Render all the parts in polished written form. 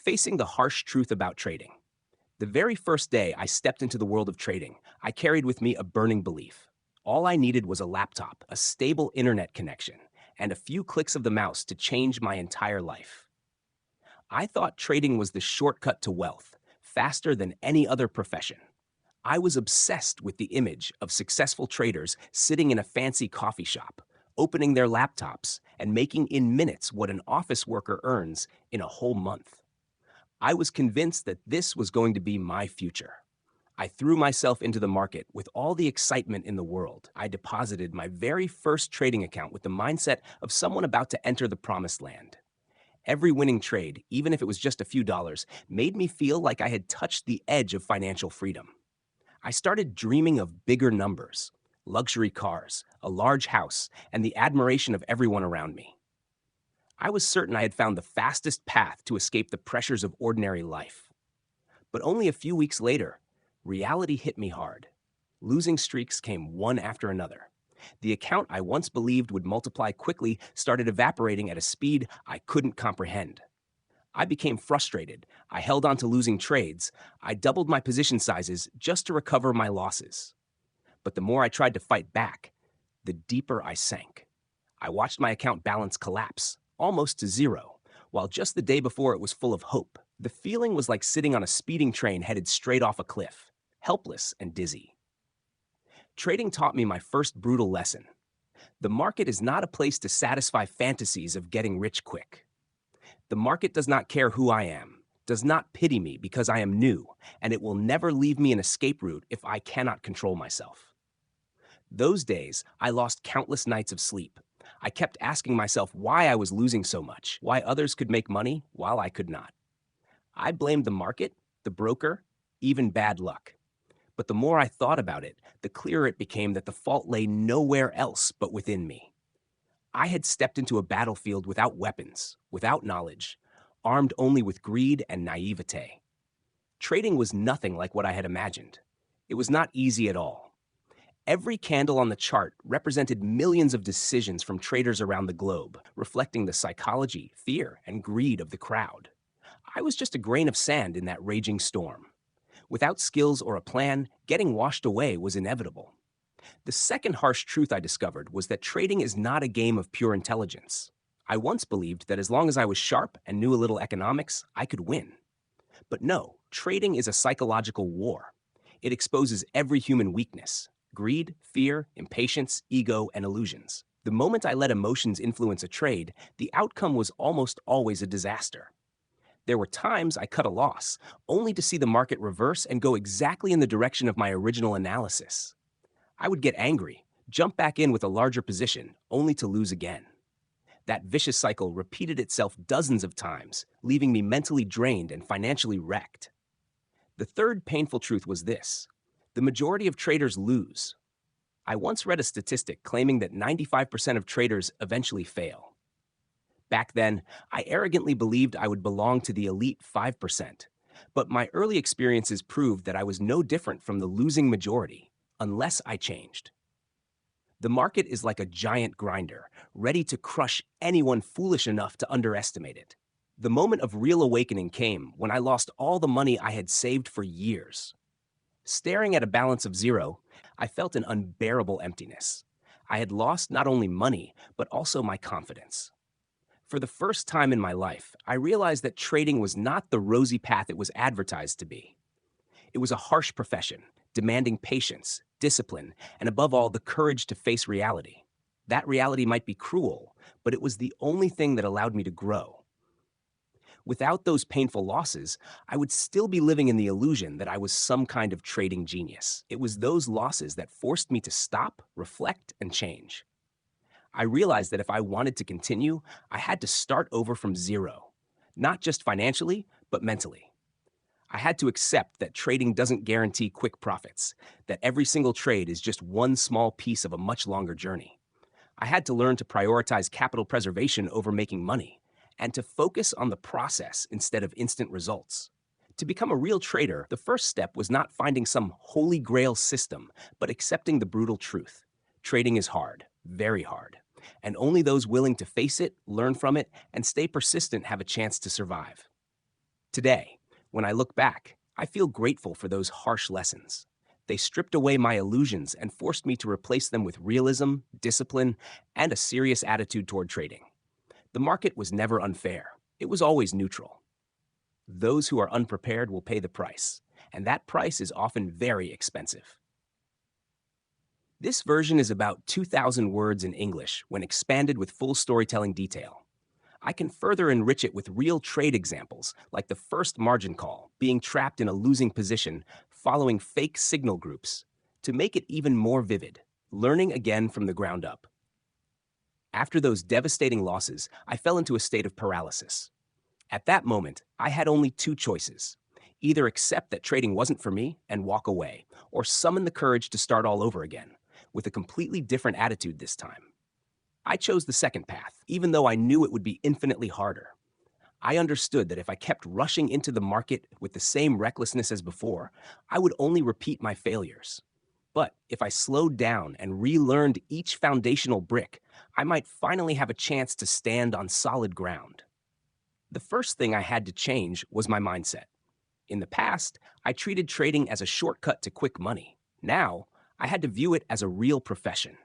Facing the harsh truth about trading. The very first day I stepped into the world of trading, I carried with me a burning belief. All I needed was a laptop, a stable internet connection, and a few clicks of the mouse to change my entire life. I thought trading was the shortcut to wealth, faster than any other profession. I was obsessed with the image of successful traders sitting in a fancy coffee shop, opening their laptops, and making in minutes what an office worker earns in a whole month. I was convinced that this was going to be my future. I threw myself into the market with all the excitement in the world. I deposited my very first trading account with the mindset of someone about to enter the promised land. Every winning trade, even if it was just a few dollars, made me feel like I had touched the edge of financial freedom. I started dreaming of bigger numbers, luxury cars, a large house, and the admiration of everyone around me. I was certain I had found the fastest path to escape the pressures of ordinary life. But only a few weeks later, reality hit me hard. Losing streaks came one after another. The account I once believed would multiply quickly started evaporating at a speed I couldn't comprehend. I became frustrated. I held on to losing trades. I doubled my position sizes just to recover my losses. But the more I tried to fight back, the deeper I sank. I watched my account balance collapse, almost to zero, while just the day before it was full of hope. The feeling was like sitting on a speeding train headed straight off a cliff, helpless and dizzy. Trading taught me my first brutal lesson. The market is not a place to satisfy fantasies of getting rich quick. The market does not care who I am, does not pity me because I am new, and it will never leave me an escape route if I cannot control myself. Those days, I lost countless nights of sleep. I kept asking myself why I was losing so much, why others could make money while I could not. I blamed the market, the broker, even bad luck. But the more I thought about it, the clearer it became that the fault lay nowhere else but within me. I had stepped into a battlefield without weapons, without knowledge, armed only with greed and naivete. Trading was nothing like what I had imagined. It was not easy at all. Every candle on the chart represented millions of decisions from traders around the globe, reflecting the psychology, fear, and greed of the crowd. I was just a grain of sand in that raging storm. Without skills or a plan, getting washed away was inevitable. The second harsh truth I discovered was that trading is not a game of pure intelligence. I once believed that as long as I was sharp and knew a little economics, I could win. But no, trading is a psychological war. It exposes every human weakness: greed, fear, impatience, ego, and illusions. The moment I let emotions influence a trade, the outcome was almost always a disaster. There were times I cut a loss, only to see the market reverse and go exactly in the direction of my original analysis. I would get angry, jump back in with a larger position, only to lose again. That vicious cycle repeated itself dozens of times, leaving me mentally drained and financially wrecked. The third painful truth was this: the majority of traders lose. I once read a statistic claiming that 95% of traders eventually fail. Back then, I arrogantly believed I would belong to the elite 5%, but my early experiences proved that I was no different from the losing majority, unless I changed. The market is like a giant grinder, ready to crush anyone foolish enough to underestimate it. The moment of real awakening came when I lost all the money I had saved for years. Staring at a balance of zero, I felt an unbearable emptiness. I had lost not only money, but also my confidence. For the first time in my life, I realized that trading was not the rosy path it was advertised to be. It was a harsh profession, demanding patience, discipline, and above all, the courage to face reality. That reality might be cruel, but it was the only thing that allowed me to grow. Without those painful losses, I would still be living in the illusion that I was some kind of trading genius. It was those losses that forced me to stop, reflect, and change. I realized that if I wanted to continue, I had to start over from zero, not just financially, but mentally. I had to accept that trading doesn't guarantee quick profits, that every single trade is just one small piece of a much longer journey. I had to learn to prioritize capital preservation over making money, and to focus on the process instead of instant results. To become a real trader, the first step was not finding some holy grail system, but accepting the brutal truth. Trading is hard, very hard, and only those willing to face it, learn from it, and stay persistent have a chance to survive. Today, when I look back, I feel grateful for those harsh lessons. They stripped away my illusions and forced me to replace them with realism, discipline, and a serious attitude toward trading. The market was never unfair. It was always neutral. Those who are unprepared will pay the price, and that price is often very expensive. This version is about 2,000 words in English when expanded with full storytelling detail. I can further enrich it with real trade examples, like the first margin call, being trapped in a losing position, following fake signal groups, to make it even more vivid, learning again from the ground up. After those devastating losses, I fell into a state of paralysis. At that moment, I had only two choices: either accept that trading wasn't for me and walk away, or summon the courage to start all over again, with a completely different attitude this time. I chose the second path, even though I knew it would be infinitely harder. I understood that if I kept rushing into the market with the same recklessness as before, I would only repeat my failures. But if I slowed down and relearned each foundational brick, I might finally have a chance to stand on solid ground. The first thing I had to change was my mindset. In the past, I treated trading as a shortcut to quick money. Now, I had to view it as a real profession.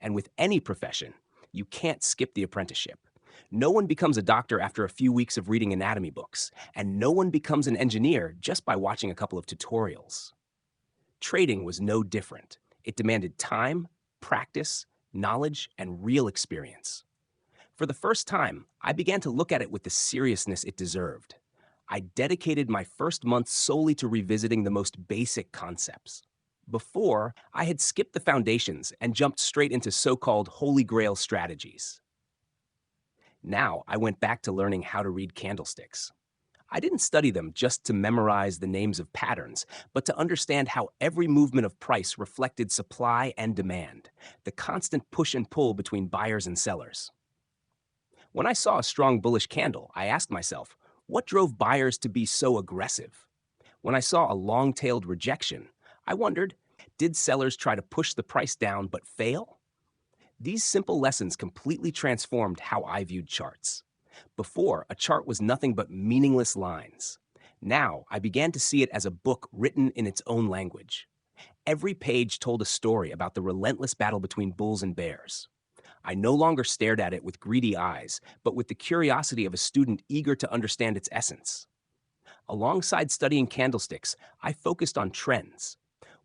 And with any profession, you can't skip the apprenticeship. No one becomes a doctor after a few weeks of reading anatomy books, and no one becomes an engineer just by watching a couple of tutorials. Trading was no different. It demanded time, practice, knowledge, and real experience. For the first time, I began to look at it with the seriousness it deserved. I dedicated my first month solely to revisiting the most basic concepts. Before, I had skipped the foundations and jumped straight into so-called Holy Grail strategies. Now, I went back to learning how to read candlesticks. I didn't study them just to memorize the names of patterns, but to understand how every movement of price reflected supply and demand, the constant push and pull between buyers and sellers. When I saw a strong bullish candle, I asked myself, what drove buyers to be so aggressive? When I saw a long-tailed rejection, I wondered, did sellers try to push the price down but fail? These simple lessons completely transformed how I viewed charts. Before, a chart was nothing but meaningless lines. Now, I began to see it as a book written in its own language. Every page told a story about the relentless battle between bulls and bears. I no longer stared at it with greedy eyes, but with the curiosity of a student eager to understand its essence. Alongside studying candlesticks, I focused on trends.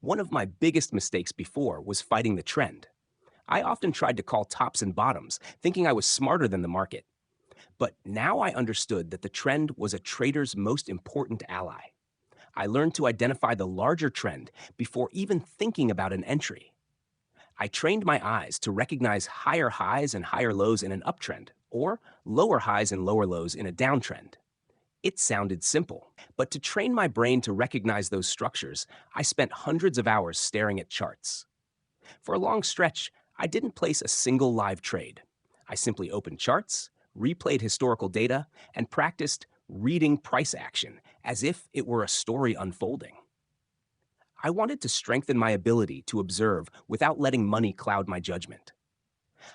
One of my biggest mistakes before was fighting the trend. I often tried to call tops and bottoms, thinking I was smarter than the market. But now I understood that the trend was a trader's most important ally. I learned to identify the larger trend before even thinking about an entry. I trained my eyes to recognize higher highs and higher lows in an uptrend, or lower highs and lower lows in a downtrend. It sounded simple, but to train my brain to recognize those structures, I spent hundreds of hours staring at charts. For a long stretch, I didn't place a single live trade. I simply opened charts, replayed historical data, and practiced reading price action as if it were a story unfolding. I wanted to strengthen my ability to observe without letting money cloud my judgment.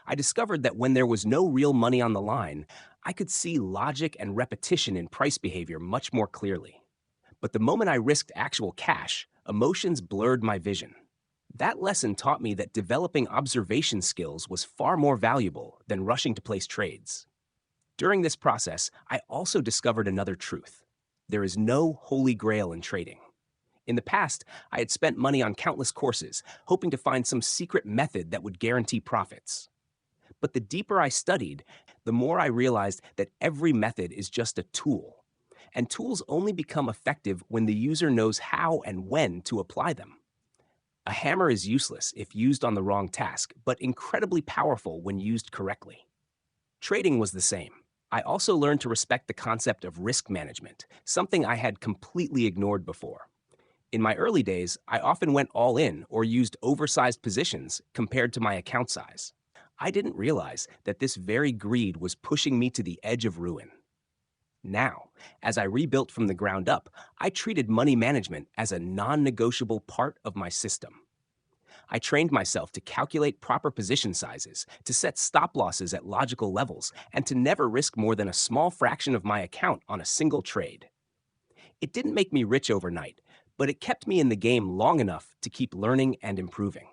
I discovered that when there was no real money on the line, I could see logic and repetition in price behavior much more clearly. But the moment I risked actual cash, emotions blurred my vision. That lesson taught me that developing observation skills was far more valuable than rushing to place trades. During this process, I also discovered another truth. There is no holy grail in trading. In the past, I had spent money on countless courses, hoping to find some secret method that would guarantee profits. But the deeper I studied, the more I realized that every method is just a tool. And tools only become effective when the user knows how and when to apply them. A hammer is useless if used on the wrong task, but incredibly powerful when used correctly. Trading was the same. I also learned to respect the concept of risk management, something I had completely ignored before. In my early days, I often went all in or used oversized positions compared to my account size. I didn't realize that this very greed was pushing me to the edge of ruin. Now, as I rebuilt from the ground up, I treated money management as a non-negotiable part of my system. I trained myself to calculate proper position sizes, to set stop losses at logical levels, and to never risk more than a small fraction of my account on a single trade. It didn't make me rich overnight, but it kept me in the game long enough to keep learning and improving.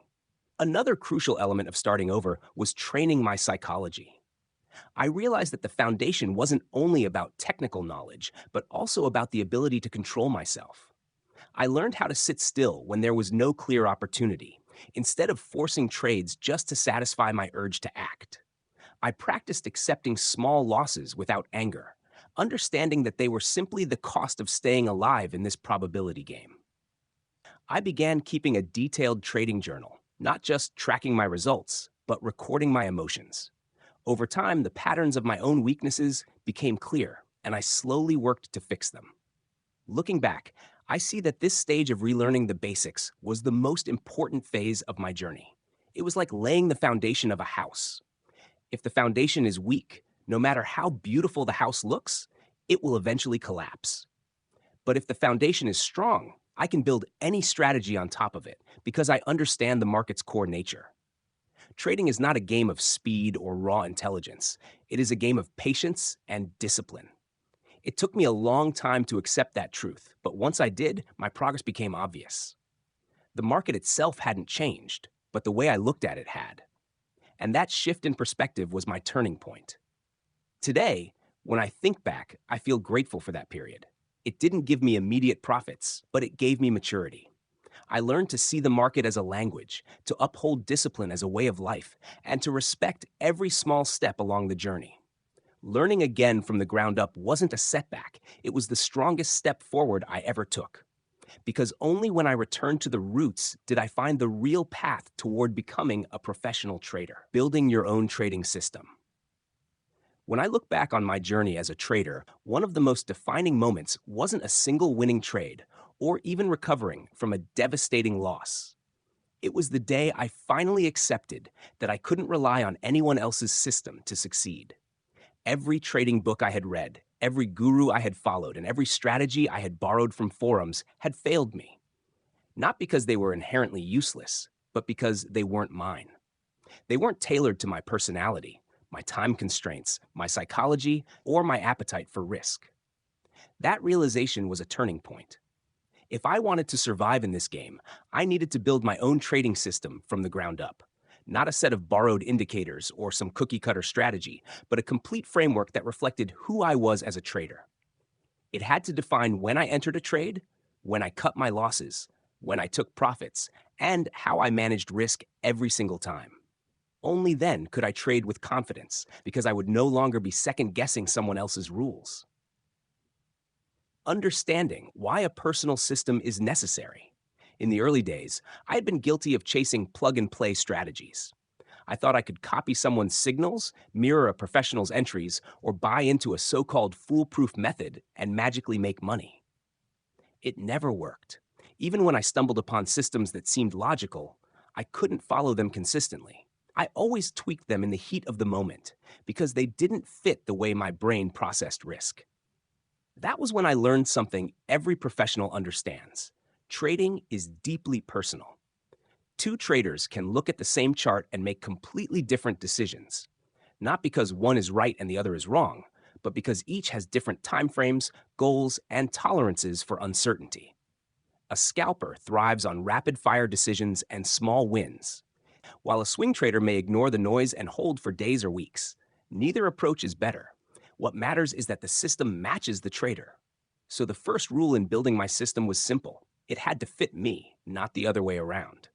Another crucial element of starting over was training my psychology. I realized that the foundation wasn't only about technical knowledge, but also about the ability to control myself. I learned how to sit still when there was no clear opportunity, instead of forcing trades just to satisfy my urge to act. I practiced accepting small losses without anger, understanding that they were simply the cost of staying alive in this probability game. I began keeping a detailed trading journal, not just tracking my results, but recording my emotions. Over time, the patterns of my own weaknesses became clear, and I slowly worked to fix them. Looking back, I see that this stage of relearning the basics was the most important phase of my journey. It was like laying the foundation of a house. If the foundation is weak, no matter how beautiful the house looks, it will eventually collapse. But if the foundation is strong, I can build any strategy on top of it because I understand the market's core nature. Trading is not a game of speed or raw intelligence. It is a game of patience and discipline. It took me a long time to accept that truth, but once I did, my progress became obvious. The market itself hadn't changed, but the way I looked at it had. And that shift in perspective was my turning point. Today, when I think back, I feel grateful for that period. It didn't give me immediate profits, but it gave me maturity. I learned to see the market as a language, to uphold discipline as a way of life, and to respect every small step along the journey. Learning again from the ground up wasn't a setback, it was the strongest step forward I ever took. Because only when I returned to the roots did I find the real path toward becoming a professional trader, building your own trading system. When I look back on my journey as a trader, one of the most defining moments wasn't a single winning trade or even recovering from a devastating loss. It was the day I finally accepted that I couldn't rely on anyone else's system to succeed. Every trading book I had read, every guru I had followed, and every strategy I had borrowed from forums had failed me. Not because they were inherently useless, but because they weren't mine. They weren't tailored to my personality, my time constraints, my psychology, or my appetite for risk. That realization was a turning point. If I wanted to survive in this game, I needed to build my own trading system from the ground up. Not a set of borrowed indicators or some cookie-cutter strategy, but a complete framework that reflected who I was as a trader. It had to define when I entered a trade, when I cut my losses, when I took profits, and how I managed risk every single time. Only then could I trade with confidence, because I would no longer be second-guessing someone else's rules. Understanding why a personal system is necessary. In the early days, I had been guilty of chasing plug-and-play strategies. I thought I could copy someone's signals, mirror a professional's entries, or buy into a so-called foolproof method and magically make money. It never worked. Even when I stumbled upon systems that seemed logical, I couldn't follow them consistently. I always tweaked them in the heat of the moment because they didn't fit the way my brain processed risk. That was when I learned something every professional understands. Trading is deeply personal. Two traders can look at the same chart and make completely different decisions. Not because one is right and the other is wrong, but because each has different timeframes, goals, and tolerances for uncertainty. A scalper thrives on rapid-fire decisions and small wins, while a swing trader may ignore the noise and hold for days or weeks. Neither approach is better. What matters is that the system matches the trader. So the first rule in building my system was simple. It had to fit me, not the other way around.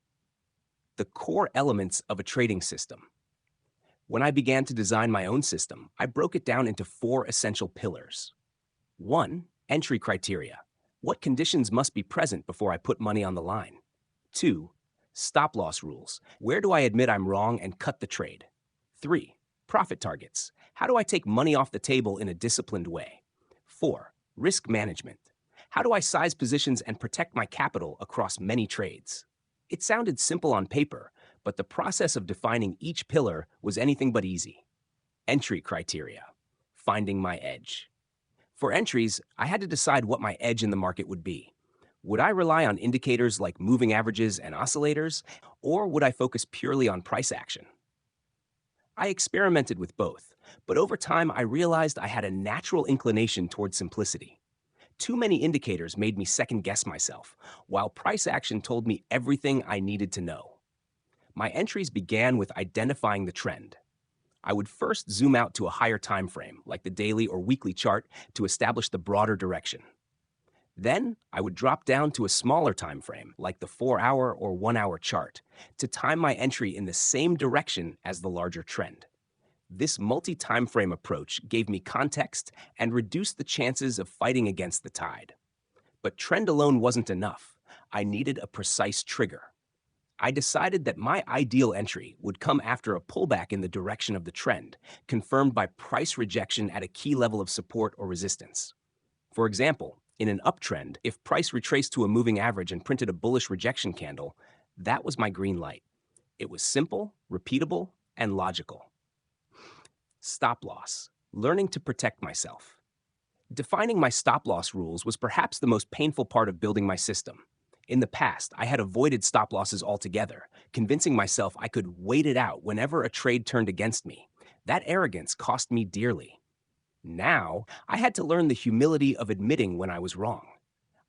The core elements of a trading system. When I began to design my own system, I broke it down into 4 essential pillars. 1. Entry criteria. What conditions must be present before I put money on the line? 2. Stop-loss rules. Where do I admit I'm wrong and cut the trade? 3. Profit targets. How do I take money off the table in a disciplined way? 4. Risk management. How do I size positions and protect my capital across many trades? It sounded simple on paper, but the process of defining each pillar was anything but easy. Entry criteria. Finding my edge. For entries, I had to decide what my edge in the market would be. Would I rely on indicators like moving averages and oscillators, or would I focus purely on price action? I experimented with both, but over time I realized I had a natural inclination toward simplicity. Too many indicators made me second guess myself, while price action told me everything I needed to know. My entries began with identifying the trend. I would first zoom out to a higher time frame, like the daily or weekly chart, to establish the broader direction. Then, I would drop down to a smaller time frame, like the 4-hour or 1-hour chart, to time my entry in the same direction as the larger trend. This multi-time frame approach gave me context and reduced the chances of fighting against the tide. But trend alone wasn't enough. I needed a precise trigger. I decided that my ideal entry would come after a pullback in the direction of the trend, confirmed by price rejection at a key level of support or resistance. For example, in an uptrend, if price retraced to a moving average and printed a bullish rejection candle, that was my green light. It was simple, repeatable, and logical. Stop loss. Learning to protect myself. Defining my stop loss rules was perhaps the most painful part of building my system. In the past, I had avoided stop losses altogether, convincing myself I could wait it out whenever a trade turned against me. That arrogance cost me dearly. Now, I had to learn the humility of admitting when I was wrong.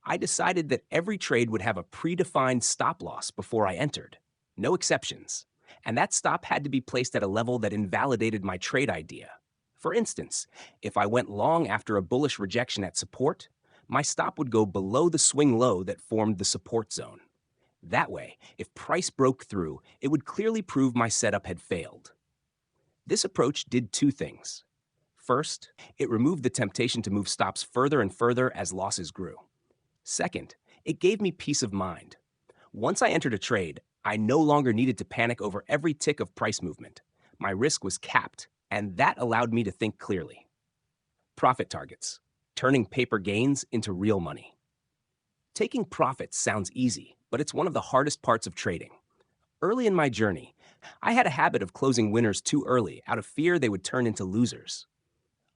I decided that every trade would have a predefined stop loss before I entered. No exceptions. And that stop had to be placed at a level that invalidated my trade idea. For instance, if I went long after a bullish rejection at support, my stop would go below the swing low that formed the support zone. That way, if price broke through, it would clearly prove my setup had failed. This approach did two things. First, it removed the temptation to move stops further and further as losses grew. Second, it gave me peace of mind. Once I entered a trade, I no longer needed to panic over every tick of price movement. My risk was capped, and that allowed me to think clearly. Profit targets. Turning paper gains into real money. Taking profits sounds easy, but it's one of the hardest parts of trading. Early in my journey, I had a habit of closing winners too early out of fear they would turn into losers.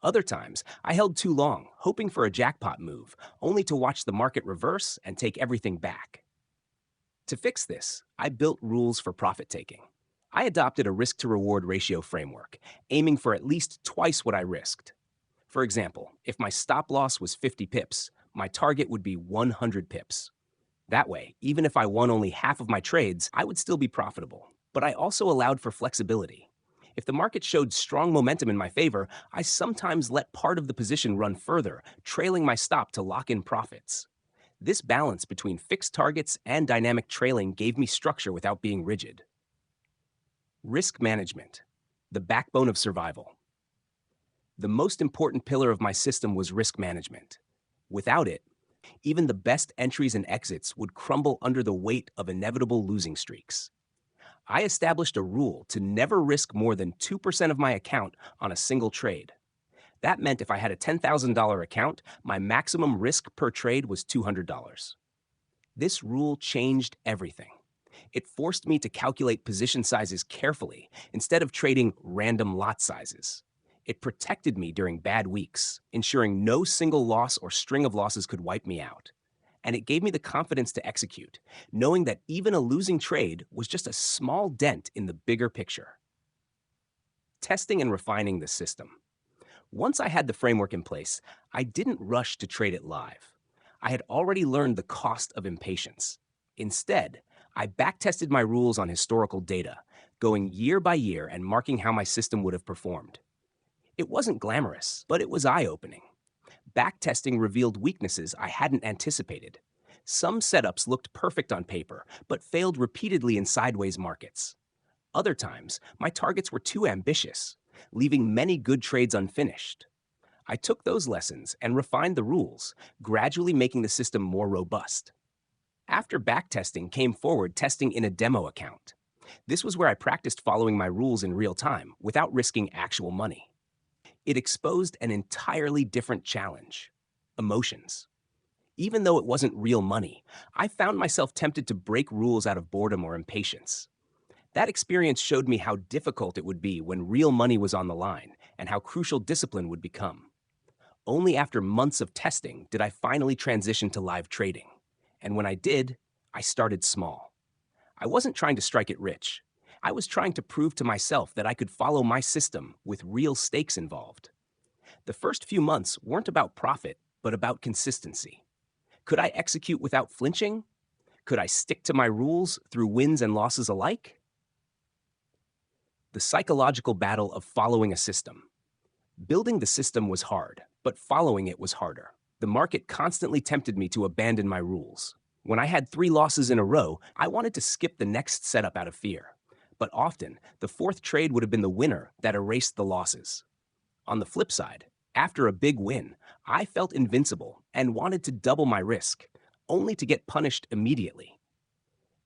Other times, I held too long, hoping for a jackpot move, only to watch the market reverse and take everything back. To fix this, I built rules for profit taking. I adopted a risk-to-reward ratio framework, aiming for at least twice what I risked. For example, if my stop loss was 50 pips, my target would be 100 pips. That way, even if I won only half of my trades, I would still be profitable. But I also allowed for flexibility. If the market showed strong momentum in my favor, I sometimes let part of the position run further, trailing my stop to lock in profits. This balance between fixed targets and dynamic trailing gave me structure without being rigid. Risk management, the backbone of survival. The most important pillar of my system was risk management. Without it, even the best entries and exits would crumble under the weight of inevitable losing streaks. I established a rule to never risk more than 2% of my account on a single trade. That meant if I had a $10,000 account, my maximum risk per trade was $200. This rule changed everything. It forced me to calculate position sizes carefully instead of trading random lot sizes. It protected me during bad weeks, ensuring no single loss or string of losses could wipe me out. And it gave me the confidence to execute, knowing that even a losing trade was just a small dent in the bigger picture. Testing and refining the system. Once I had the framework in place, I didn't rush to trade it live. I had already learned the cost of impatience. Instead, I backtested my rules on historical data, going year by year and marking how my system would have performed. It wasn't glamorous, but it was eye-opening. Backtesting revealed weaknesses I hadn't anticipated. Some setups looked perfect on paper, but failed repeatedly in sideways markets. Other times, my targets were too ambitious, leaving many good trades unfinished. I took those lessons and refined the rules, gradually making the system more robust. After backtesting came forward testing in a demo account. This was where I practiced following my rules in real time without risking actual money. It exposed an entirely different challenge: emotions. Even though it wasn't real money, I found myself tempted to break rules out of boredom or impatience. That experience showed me how difficult it would be when real money was on the line and how crucial discipline would become. Only after months of testing did I finally transition to live trading. And when I did, I started small. I wasn't trying to strike it rich. I was trying to prove to myself that I could follow my system with real stakes involved. The first few months weren't about profit, but about consistency. Could I execute without flinching? Could I stick to my rules through wins and losses alike? The psychological battle of following a system. Building the system was hard, but following it was harder. The market constantly tempted me to abandon my rules. When I had 3 losses in a row, I wanted to skip the next setup out of fear. But often, the fourth trade would have been the winner that erased the losses. On the flip side, after a big win, I felt invincible and wanted to double my risk, only to get punished immediately.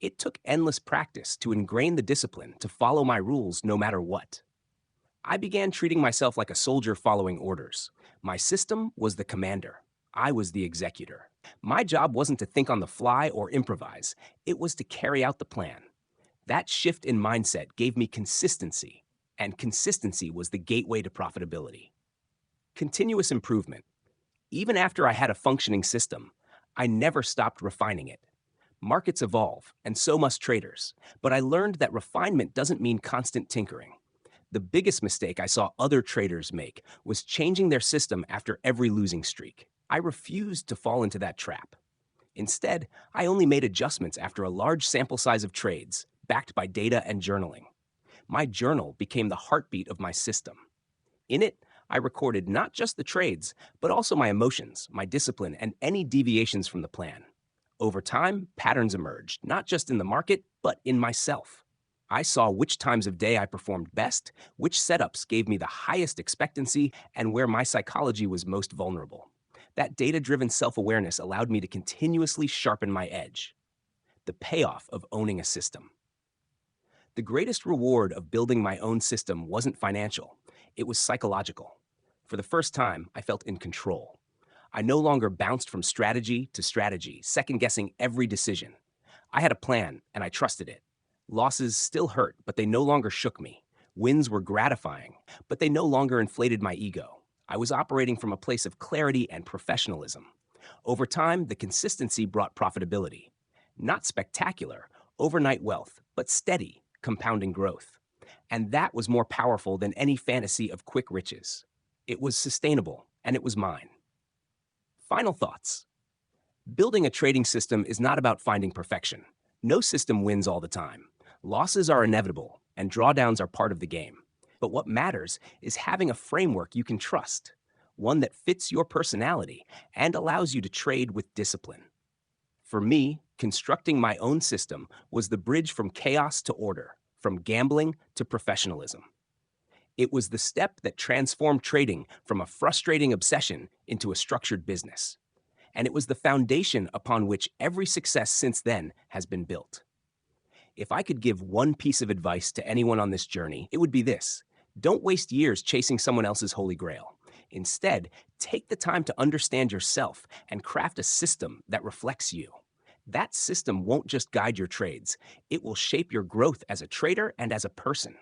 It took endless practice to ingrain the discipline to follow my rules no matter what. I began treating myself like a soldier following orders. My system was the commander. I was the executor. My job wasn't to think on the fly or improvise. It was to carry out the plan. That shift in mindset gave me consistency, and consistency was the gateway to profitability. Continuous improvement. Even after I had a functioning system, I never stopped refining it. Markets evolve, and so must traders, but I learned that refinement doesn't mean constant tinkering. The biggest mistake I saw other traders make was changing their system after every losing streak. I refused to fall into that trap. Instead, I only made adjustments after a large sample size of trades, backed by data and journaling. My journal became the heartbeat of my system. In it, I recorded not just the trades, but also my emotions, my discipline, and any deviations from the plan. Over time, patterns emerged, not just in the market, but in myself. I saw which times of day I performed best, which setups gave me the highest expectancy, and where my psychology was most vulnerable. That data-driven self-awareness allowed me to continuously sharpen my edge. The payoff of owning a system. The greatest reward of building my own system wasn't financial, it was psychological. For the first time, I felt in control. I no longer bounced from strategy to strategy, second-guessing every decision. I had a plan, and I trusted it. Losses still hurt, but they no longer shook me. Wins were gratifying, but they no longer inflated my ego. I was operating from a place of clarity and professionalism. Over time, the consistency brought profitability. Not spectacular, overnight wealth, but steady, compounding growth. And that was more powerful than any fantasy of quick riches. It was sustainable, and it was mine. Final thoughts. Building a trading system is not about finding perfection. No system wins all the time. Losses are inevitable, and drawdowns are part of the game. But what matters is having a framework you can trust, one that fits your personality and allows you to trade with discipline. For me, constructing my own system was the bridge from chaos to order, from gambling to professionalism. It was the step that transformed trading from a frustrating obsession into a structured business. And it was the foundation upon which every success since then has been built. If I could give one piece of advice to anyone on this journey, it would be this: don't waste years chasing someone else's holy grail. Instead, take the time to understand yourself and craft a system that reflects you. That system won't just guide your trades, it will shape your growth as a trader and as a person.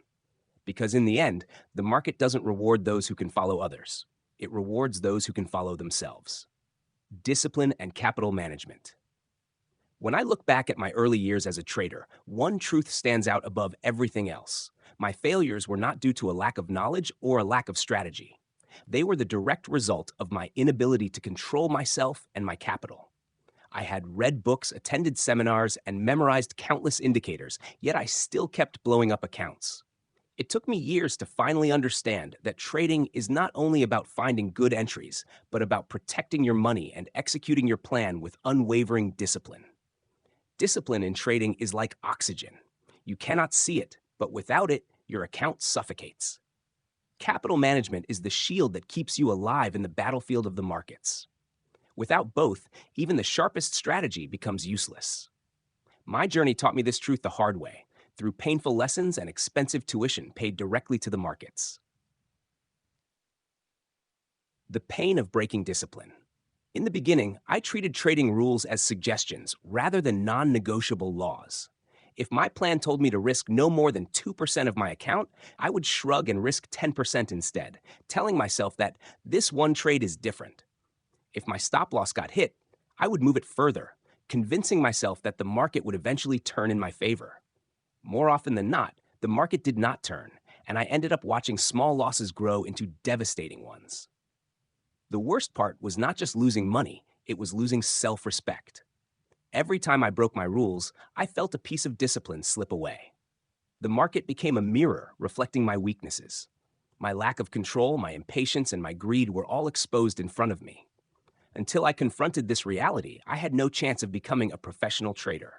Because in the end, the market doesn't reward those who can follow others. It rewards those who can follow themselves. Discipline and capital management. When I look back at my early years as a trader, one truth stands out above everything else. My failures were not due to a lack of knowledge or a lack of strategy. They were the direct result of my inability to control myself and my capital. I had read books, attended seminars, and memorized countless indicators, yet I still kept blowing up accounts. It took me years to finally understand that trading is not only about finding good entries, but about protecting your money and executing your plan with unwavering discipline. Discipline in trading is like oxygen. You cannot see it, but without it, your account suffocates. Capital management is the shield that keeps you alive in the battlefield of the markets. Without both, even the sharpest strategy becomes useless. My journey taught me this truth the hard way, through painful lessons and expensive tuition paid directly to the markets. The pain of breaking discipline. In the beginning, I treated trading rules as suggestions rather than non-negotiable laws. If my plan told me to risk no more than 2% of my account, I would shrug and risk 10% instead, telling myself that this one trade is different. If my stop loss got hit, I would move it further, convincing myself that the market would eventually turn in my favor. More often than not, the market did not turn, and I ended up watching small losses grow into devastating ones. The worst part was not just losing money, it was losing self-respect. Every time I broke my rules, I felt a piece of discipline slip away. The market became a mirror reflecting my weaknesses. My lack of control, my impatience, and my greed were all exposed in front of me. Until I confronted this reality, I had no chance of becoming a professional trader.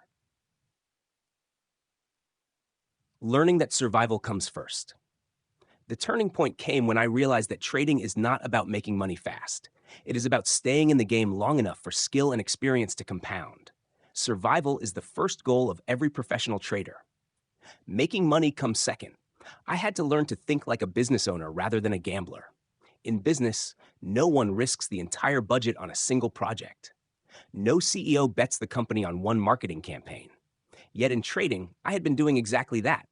Learning that survival comes first. The turning point came when I realized that trading is not about making money fast. It is about staying in the game long enough for skill and experience to compound. Survival is the first goal of every professional trader. Making money comes second. I had to learn to think like a business owner rather than a gambler. In business, no one risks the entire budget on a single project. No CEO bets the company on one marketing campaign. Yet in trading, I had been doing exactly that.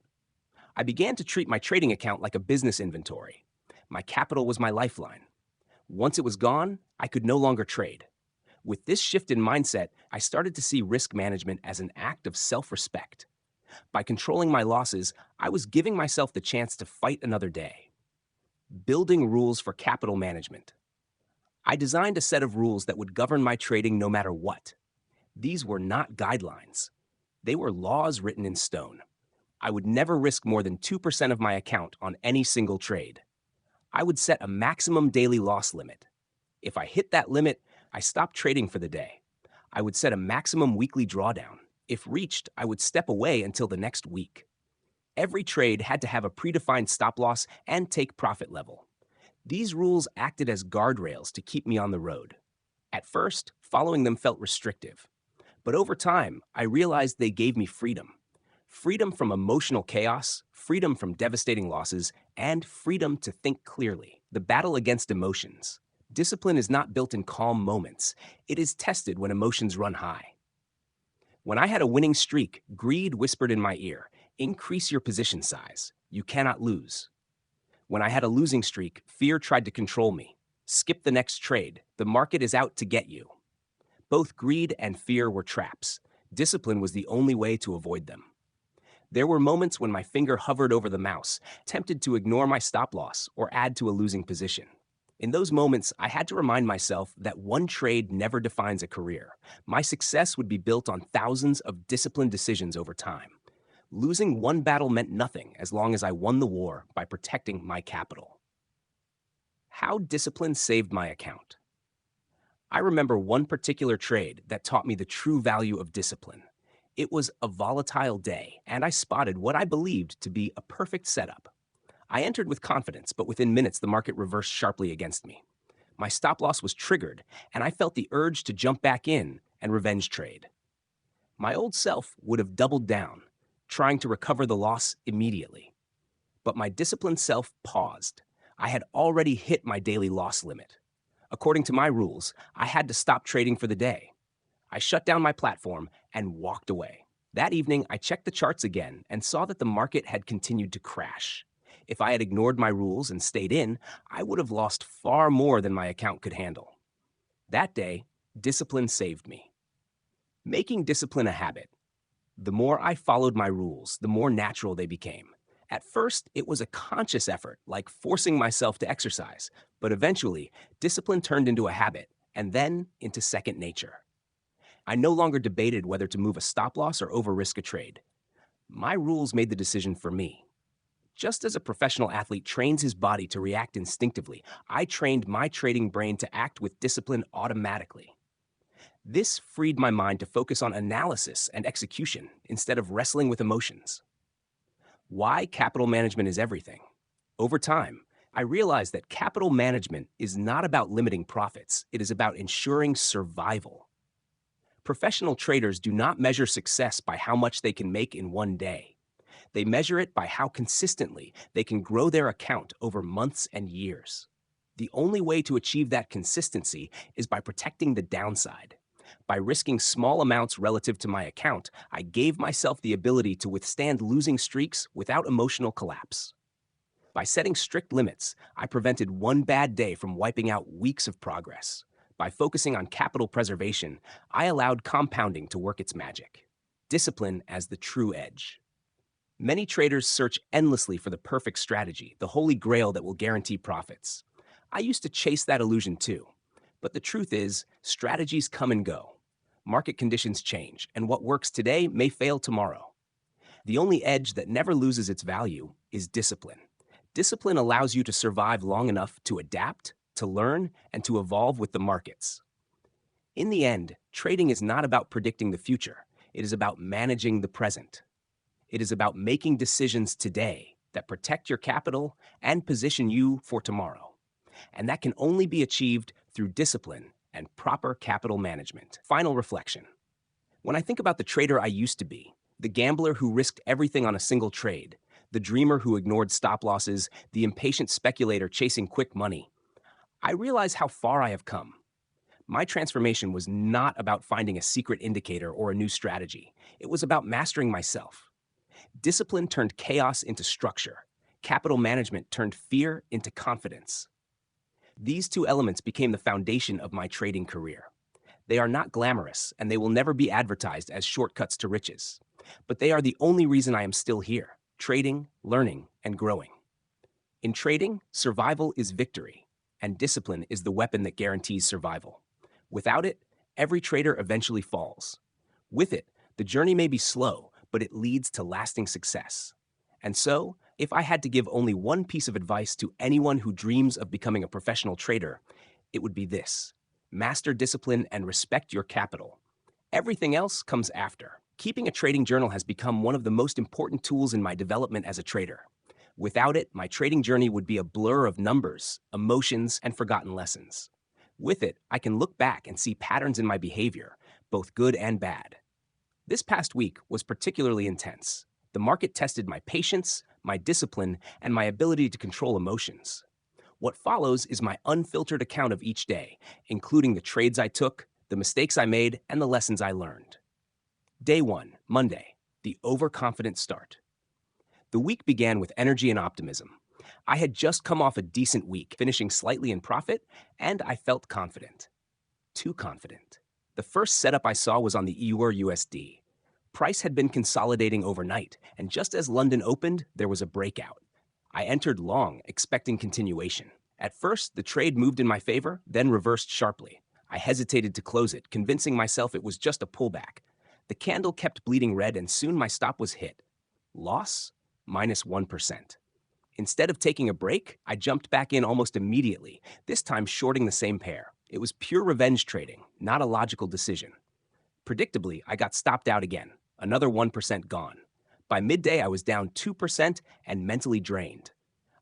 I began to treat my trading account like a business inventory. My capital was my lifeline. Once it was gone, I could no longer trade. With this shift in mindset, I started to see risk management as an act of self-respect. By controlling my losses, I was giving myself the chance to fight another day. Building rules for capital management. I designed a set of rules that would govern my trading no matter what. These were not guidelines. They were laws written in stone. I would never risk more than 2% of my account on any single trade. I would set a maximum daily loss limit. If I hit that limit, I stopped trading for the day. I would set a maximum weekly drawdown. If reached, I would step away until the next week. Every trade had to have a predefined stop loss and take profit level. These rules acted as guardrails to keep me on the road. At first, following them felt restrictive. But over time, I realized they gave me freedom. Freedom from emotional chaos, freedom from devastating losses, and freedom to think clearly. The battle against emotions. Discipline is not built in calm moments. It is tested when emotions run high. When I had a winning streak, greed whispered in my ear, "Increase your position size. You cannot lose." When I had a losing streak, fear tried to control me. "Skip the next trade. The market is out to get you." Both greed and fear were traps. Discipline was the only way to avoid them. There were moments when my finger hovered over the mouse, tempted to ignore my stop loss or add to a losing position. In those moments, I had to remind myself that one trade never defines a career. My success would be built on thousands of disciplined decisions over time. Losing one battle meant nothing as long as I won the war by protecting my capital. How discipline saved my account. I remember one particular trade that taught me the true value of discipline. It was a volatile day, and I spotted what I believed to be a perfect setup. I entered with confidence, but within minutes the market reversed sharply against me. My stop loss was triggered, and I felt the urge to jump back in and revenge trade. My old self would have doubled down, trying to recover the loss immediately. But my disciplined self paused. I had already hit my daily loss limit. According to my rules, I had to stop trading for the day. I shut down my platform and walked away. That evening, I checked the charts again and saw that the market had continued to crash. If I had ignored my rules and stayed in, I would have lost far more than my account could handle. That day, discipline saved me. Making discipline a habit. The more I followed my rules, the more natural they became. At first, it was a conscious effort, like forcing myself to exercise, but eventually, discipline turned into a habit, and then into second nature. I no longer debated whether to move a stop loss or over-risk a trade. My rules made the decision for me. Just as a professional athlete trains his body to react instinctively, I trained my trading brain to act with discipline automatically. This freed my mind to focus on analysis and execution instead of wrestling with emotions. Why capital management is everything. Over time, I realized that capital management is not about limiting profits. It is about ensuring survival. Professional traders do not measure success by how much they can make in one day. They measure it by how consistently they can grow their account over months and years. The only way to achieve that consistency is by protecting the downside. By risking small amounts relative to my account, I gave myself the ability to withstand losing streaks without emotional collapse. By setting strict limits, I prevented one bad day from wiping out weeks of progress. By focusing on capital preservation, I allowed compounding to work its magic. Discipline as the true edge. Many traders search endlessly for the perfect strategy, the holy grail that will guarantee profits. I used to chase that illusion too. But the truth is, strategies come and go. Market conditions change, and what works today may fail tomorrow. The only edge that never loses its value is discipline. Discipline allows you to survive long enough to adapt, to learn, and to evolve with the markets. In the end, trading is not about predicting the future. It is about managing the present. It is about making decisions today that protect your capital and position you for tomorrow. And that can only be achieved through discipline and proper capital management. Final reflection. When I think about the trader I used to be, the gambler who risked everything on a single trade, the dreamer who ignored stop losses, the impatient speculator chasing quick money, I realize how far I have come. My transformation was not about finding a secret indicator or a new strategy. It was about mastering myself. Discipline turned chaos into structure. Capital management turned fear into confidence. These two elements became the foundation of my trading career. They are not glamorous, and they will never be advertised as shortcuts to riches. But they are the only reason I am still here, trading, learning, and growing. In trading, survival is victory, and discipline is the weapon that guarantees survival. Without it, every trader eventually falls. With it, the journey may be slow, but it leads to lasting success. And so, if I had to give only one piece of advice to anyone who dreams of becoming a professional trader, it would be this: master discipline and respect your capital. Everything else comes after. Keeping a trading journal has become one of the most important tools in my development as a trader. Without it, my trading journey would be a blur of numbers, emotions, and forgotten lessons. With it, I can look back and see patterns in my behavior, both good and bad. This past week was particularly intense. The market tested my patience, my discipline, and my ability to control emotions. What follows is my unfiltered account of each day, including the trades I took, the mistakes I made, and the lessons I learned. Day 1, Monday, the overconfident start. The week began with energy and optimism. I had just come off a decent week, finishing slightly in profit, and I felt confident. Too confident. The first setup I saw was on the EUR/USD. Price had been consolidating overnight, and just as London opened, there was a breakout. I entered long, expecting continuation. At first, the trade moved in my favor, then reversed sharply. I hesitated to close it, convincing myself it was just a pullback. The candle kept bleeding red, and soon my stop was hit. Loss? -1%. Instead of taking a break, I jumped back in almost immediately, this time shorting the same pair. It was pure revenge trading, not a logical decision. Predictably, I got stopped out again, another 1% gone. By midday, I was down 2% and mentally drained.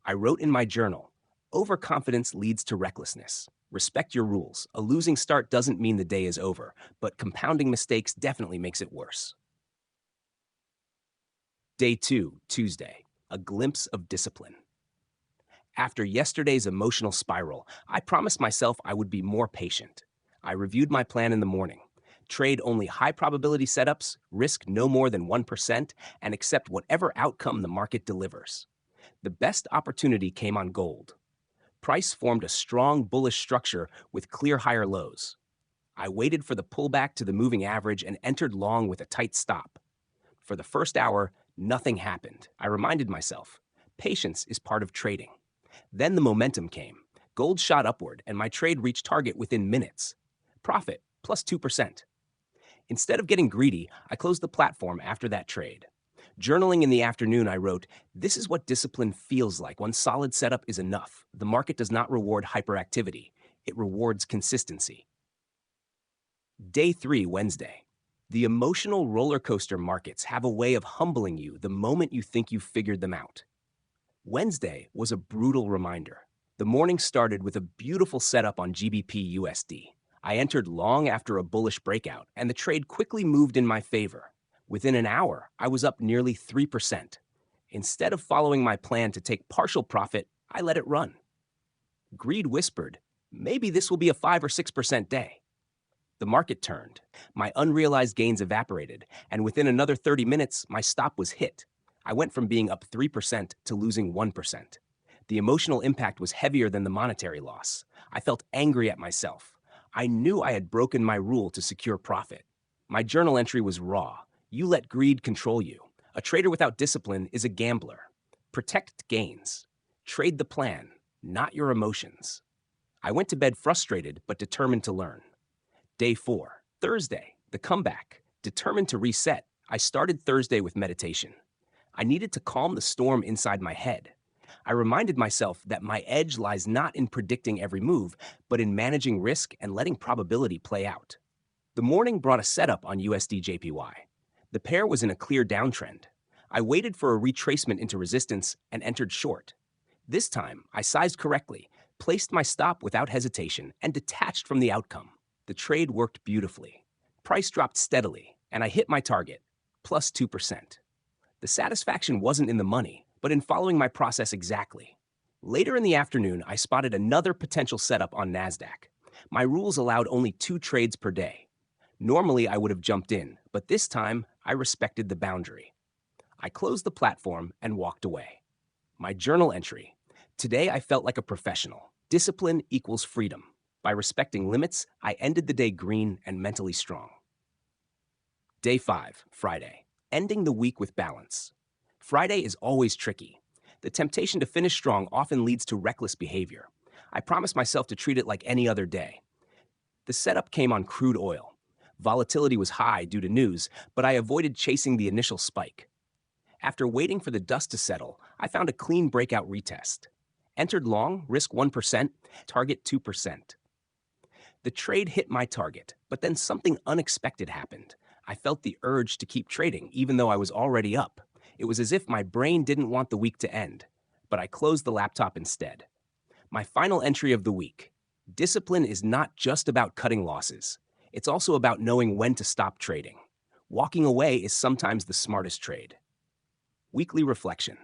I wrote in my journal, "Overconfidence leads to recklessness. Respect your rules. A losing start doesn't mean the day is over, but compounding mistakes definitely makes it worse." Day 2, Tuesday, a glimpse of discipline. After yesterday's emotional spiral, I promised myself I would be more patient. I reviewed my plan in the morning. Trade only high probability setups, risk no more than 1%, and accept whatever outcome the market delivers. The best opportunity came on gold. Price formed a strong bullish structure with clear higher lows. I waited for the pullback to the moving average and entered long with a tight stop. For the first hour, nothing happened. I reminded myself, patience is part of trading. Then the momentum came. Gold shot upward, and my trade reached target within minutes. Profit, plus 2%. Instead of getting greedy, I closed the platform after that trade. Journaling in the afternoon, I wrote, "This is what discipline feels like. One solid setup is enough. The market does not reward hyperactivity. It rewards consistency." Day 3, Wednesday. The emotional roller coaster markets have a way of humbling you the moment you think you've figured them out. Wednesday was a brutal reminder. The morning started with a beautiful setup on GBP USD. I entered long after a bullish breakout, and the trade quickly moved in my favor. Within an hour, I was up nearly 3%. Instead of following my plan to take partial profit, I let it run. Greed whispered, "Maybe this will be a 5 or 6% day." The market turned. My unrealized gains evaporated, and within another 30 minutes, my stop was hit. I went from being up 3% to losing 1%. The emotional impact was heavier than the monetary loss. I felt angry at myself. I knew I had broken my rule to secure profit. My journal entry was raw. You let greed control you. A trader without discipline is a gambler. Protect gains. Trade the plan, not your emotions. I went to bed frustrated but determined to learn. Day 4, Thursday, the comeback. Determined to reset, I started Thursday with meditation. I needed to calm the storm inside my head. I reminded myself that my edge lies not in predicting every move, but in managing risk and letting probability play out. The morning brought a setup on USD JPY. The pair was in a clear downtrend. I waited for a retracement into resistance and entered short. This time, I sized correctly, placed my stop without hesitation, and detached from the outcome. The trade worked beautifully. Price dropped steadily, and I hit my target, plus 2%. The satisfaction wasn't in the money, but in following my process exactly. Later in the afternoon, I spotted another potential setup on NASDAQ. My rules allowed only 2 trades per day. Normally, I would have jumped in, but this time, I respected the boundary. I closed the platform and walked away. My journal entry. Today, I felt like a professional. Discipline equals freedom. By respecting limits, I ended the day green and mentally strong. Day 5, Friday. Ending the week with balance. Friday is always tricky. The temptation to finish strong often leads to reckless behavior. I promised myself to treat it like any other day. The setup came on crude oil. Volatility was high due to news, but I avoided chasing the initial spike. After waiting for the dust to settle, I found a clean breakout retest. Entered long, risk 1%, target 2%. The trade hit my target, but then something unexpected happened. I felt the urge to keep trading, even though I was already up. It was as if my brain didn't want the week to end, but I closed the laptop instead. My final entry of the week. Discipline is not just about cutting losses. It's also about knowing when to stop trading. Walking away is sometimes the smartest trade. Weekly reflection.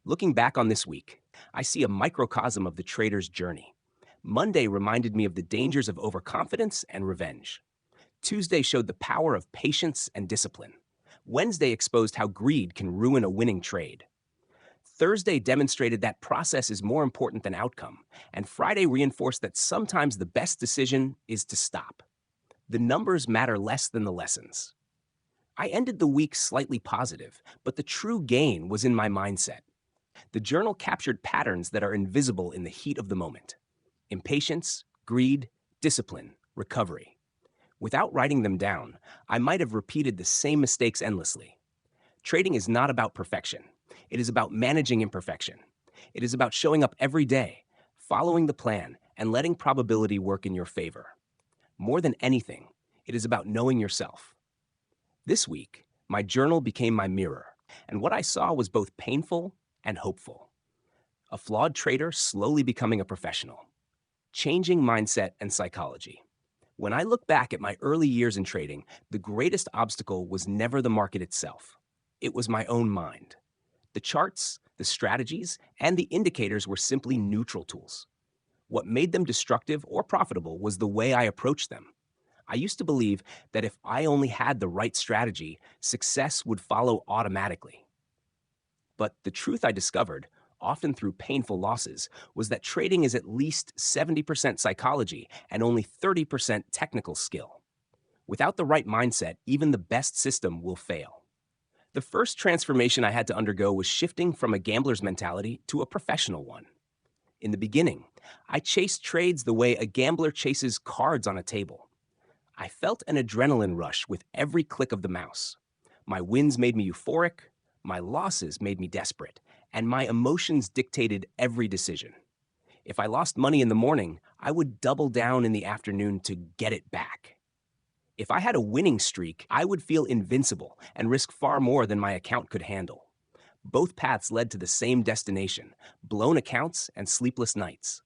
Looking back on this week, I see a microcosm of the trader's journey. Monday reminded me of the dangers of overconfidence and revenge. Tuesday showed the power of patience and discipline. Wednesday exposed how greed can ruin a winning trade. Thursday demonstrated that process is more important than outcome, and Friday reinforced that sometimes the best decision is to stop. The numbers matter less than the lessons. I ended the week slightly positive, but the true gain was in my mindset. The journal captured patterns that are invisible in the heat of the moment. Impatience, greed, discipline, recovery. Without writing them down, I might have repeated the same mistakes endlessly. Trading is not about perfection. It is about managing imperfection. It is about showing up every day, following the plan, and letting probability work in your favor. More than anything, it is about knowing yourself. This week, my journal became my mirror, and what I saw was both painful and hopeful. A flawed trader slowly becoming a professional. Changing mindset and psychology. When I look back at my early years in trading, the greatest obstacle was never the market itself. It was my own mind. The charts, the strategies, and the indicators were simply neutral tools. What made them destructive or profitable was the way I approached them. I used to believe that if I only had the right strategy, success would follow automatically. But the truth I discovered, often through painful losses, was that trading is at least 70% psychology and only 30% technical skill. Without the right mindset, even the best system will fail. The first transformation I had to undergo was shifting from a gambler's mentality to a professional one. In the beginning, I chased trades the way a gambler chases cards on a table. I felt an adrenaline rush with every click of the mouse. My wins made me euphoric, my losses made me desperate, and my emotions dictated every decision. If I lost money in the morning, I would double down in the afternoon to get it back. If I had a winning streak, I would feel invincible and risk far more than my account could handle. Both paths led to the same destination, blown accounts and sleepless nights.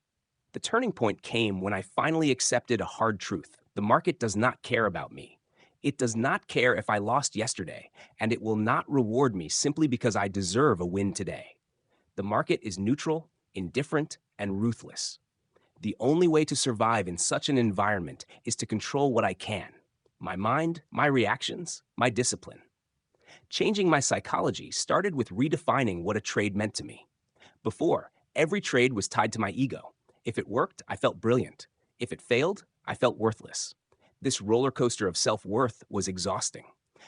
The turning point came when I finally accepted a hard truth. The market does not care about me. It does not care if I lost yesterday, and it will not reward me simply because I deserve a win today. The market is neutral, indifferent, and ruthless. The only way to survive in such an environment is to control what I can. My mind, my reactions, my discipline. Changing my psychology started with redefining what a trade meant to me. Before, every trade was tied to my ego. If it worked, I felt brilliant. If it failed, I felt worthless. This roller coaster of self-worth was exhausting.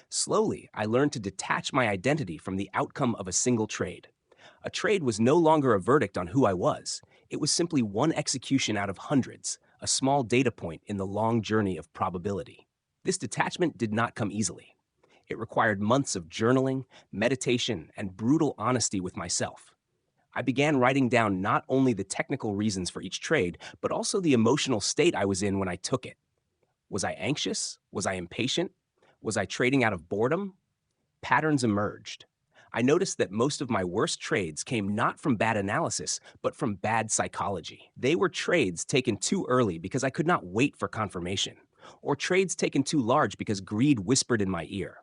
Slowly, I learned to detach my identity from the outcome of a single trade. A trade was no longer a verdict on who I was. It was simply one execution out of hundreds, a small data point in the long journey of probability. This detachment did not come easily. It required months of journaling, meditation, and brutal honesty with myself. I began writing down not only the technical reasons for each trade, but also the emotional state I was in when I took it. Was I anxious? Was I impatient? Was I trading out of boredom? Patterns emerged. I noticed that most of my worst trades came not from bad analysis, but from bad psychology. They were trades taken too early because I could not wait for confirmation, or trades taken too large because greed whispered in my ear.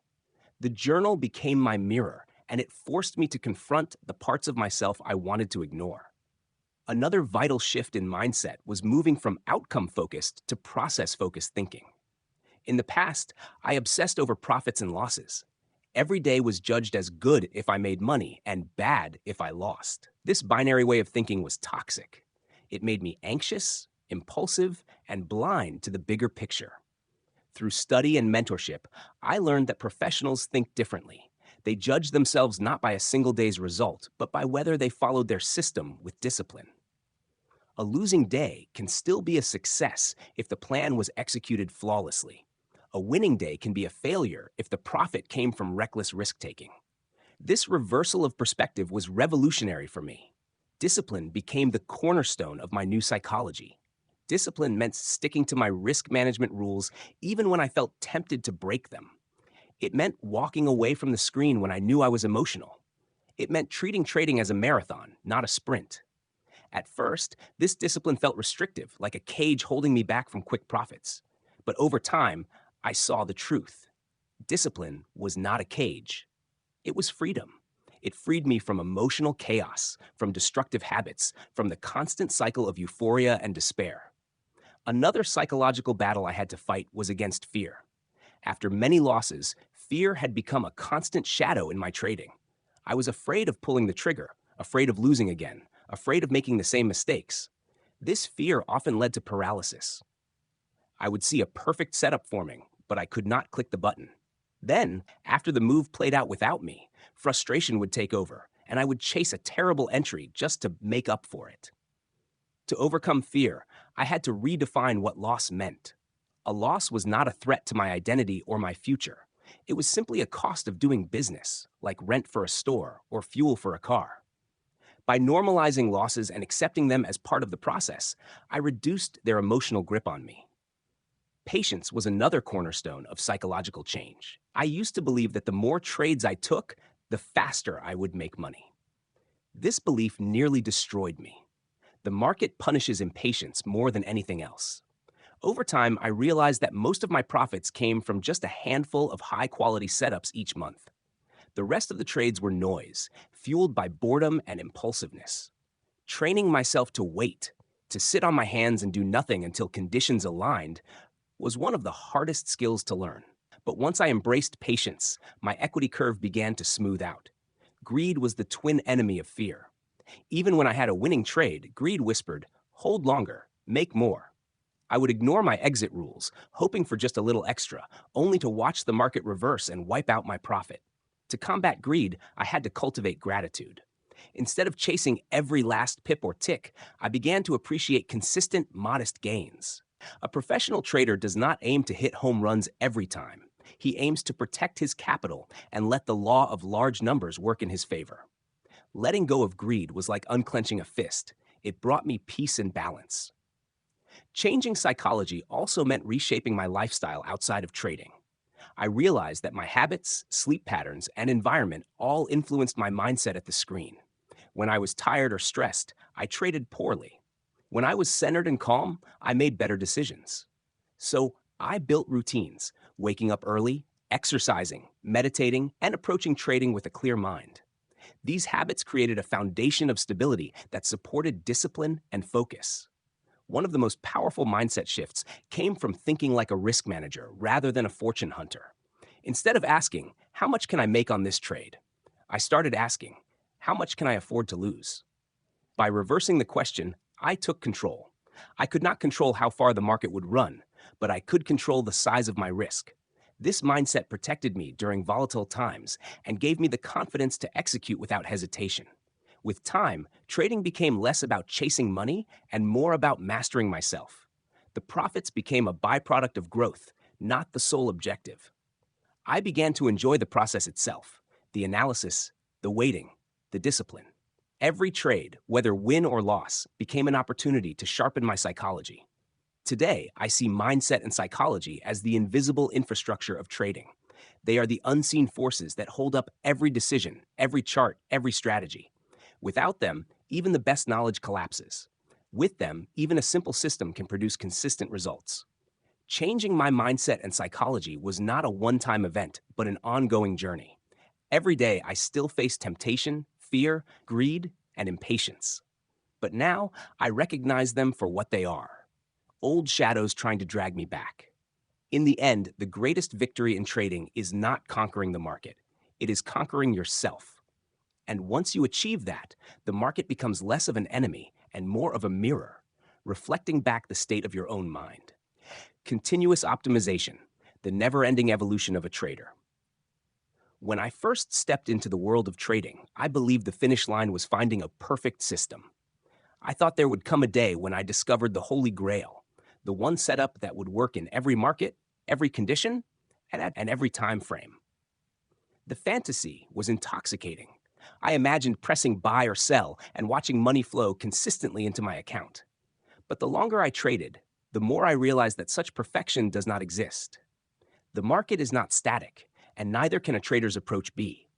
The journal became my mirror, and it forced me to confront the parts of myself I wanted to ignore. Another vital shift in mindset was moving from outcome-focused to process-focused thinking. In the past, I obsessed over profits and losses. Every day was judged as good if I made money and bad if I lost. This binary way of thinking was toxic. It made me anxious, impulsive, and blind to the bigger picture. Through study and mentorship, I learned that professionals think differently. They judge themselves not by a single day's result, but by whether they followed their system with discipline. A losing day can still be a success if the plan was executed flawlessly. A winning day can be a failure if the profit came from reckless risk-taking. This reversal of perspective was revolutionary for me. Discipline became the cornerstone of my new psychology. Discipline meant sticking to my risk management rules even when I felt tempted to break them. It meant walking away from the screen when I knew I was emotional. It meant treating trading as a marathon, not a sprint. At first, this discipline felt restrictive, like a cage holding me back from quick profits. But over time, I saw the truth. Discipline was not a cage. It was freedom. It freed me from emotional chaos, from destructive habits, from the constant cycle of euphoria and despair. Another psychological battle I had to fight was against fear. After many losses, fear had become a constant shadow in my trading. I was afraid of pulling the trigger, afraid of losing again, afraid of making the same mistakes. This fear often led to paralysis. I would see a perfect setup forming, but I could not click the button. Then, after the move played out without me, frustration would take over, and I would chase a terrible entry just to make up for it. To overcome fear, I had to redefine what loss meant. A loss was not a threat to my identity or my future. It was simply a cost of doing business, like rent for a store or fuel for a car. By normalizing losses and accepting them as part of the process, I reduced their emotional grip on me. Patience was another cornerstone of psychological change. I used to believe that the more trades I took, the faster I would make money. This belief nearly destroyed me. The market punishes impatience more than anything else. Over time, I realized that most of my profits came from just a handful of high-quality setups each month. The rest of the trades were noise, fueled by boredom and impulsiveness. Training myself to wait, to sit on my hands and do nothing until conditions aligned, was one of the hardest skills to learn. But once I embraced patience, my equity curve began to smooth out. Greed was the twin enemy of fear. Even when I had a winning trade, greed whispered, "Hold longer, make more." I would ignore my exit rules, hoping for just a little extra, only to watch the market reverse and wipe out my profit. To combat greed, I had to cultivate gratitude. Instead of chasing every last pip or tick, I began to appreciate consistent, modest gains. A professional trader does not aim to hit home runs every time. He aims to protect his capital and let the law of large numbers work in his favor. Letting go of greed was like unclenching a fist. It brought me peace and balance. Changing psychology also meant reshaping my lifestyle outside of trading. I realized that my habits, sleep patterns, and environment all influenced my mindset at the screen. When I was tired or stressed, I traded poorly. When I was centered and calm, I made better decisions. So I built routines, waking up early, exercising, meditating, and approaching trading with a clear mind. These habits created a foundation of stability that supported discipline and focus. One of the most powerful mindset shifts came from thinking like a risk manager rather than a fortune hunter. Instead of asking, "How much can I make on this trade?" I started asking, "How much can I afford to lose?" By reversing the question, I took control. I could not control how far the market would run, but I could control the size of my risk. This mindset protected me during volatile times and gave me the confidence to execute without hesitation. With time, trading became less about chasing money and more about mastering myself. The profits became a byproduct of growth, not the sole objective. I began to enjoy the process itself, the analysis, the waiting, the discipline. Every trade, whether win or loss, became an opportunity to sharpen my psychology. Today, I see mindset and psychology as the invisible infrastructure of trading. They are the unseen forces that hold up every decision, every chart, every strategy. Without them, even the best knowledge collapses. With them, even a simple system can produce consistent results. Changing my mindset and psychology was not a one-time event, but an ongoing journey. Every day, I still face temptation, fear, greed, and impatience. But now, I recognize them for what they are: old shadows trying to drag me back. In the end, the greatest victory in trading is not conquering the market. It is conquering yourself. And once you achieve that, the market becomes less of an enemy and more of a mirror, reflecting back the state of your own mind. Continuous optimization, the never-ending evolution of a trader. When I first stepped into the world of trading, I believed the finish line was finding a perfect system. I thought there would come a day when I discovered the holy grail, the one setup that would work in every market, every condition, and every time frame. The fantasy was intoxicating. I imagined pressing buy or sell and watching money flow consistently into my account. But the longer I traded, the more I realized that such perfection does not exist. The market is not static, and neither can a trader's approach be.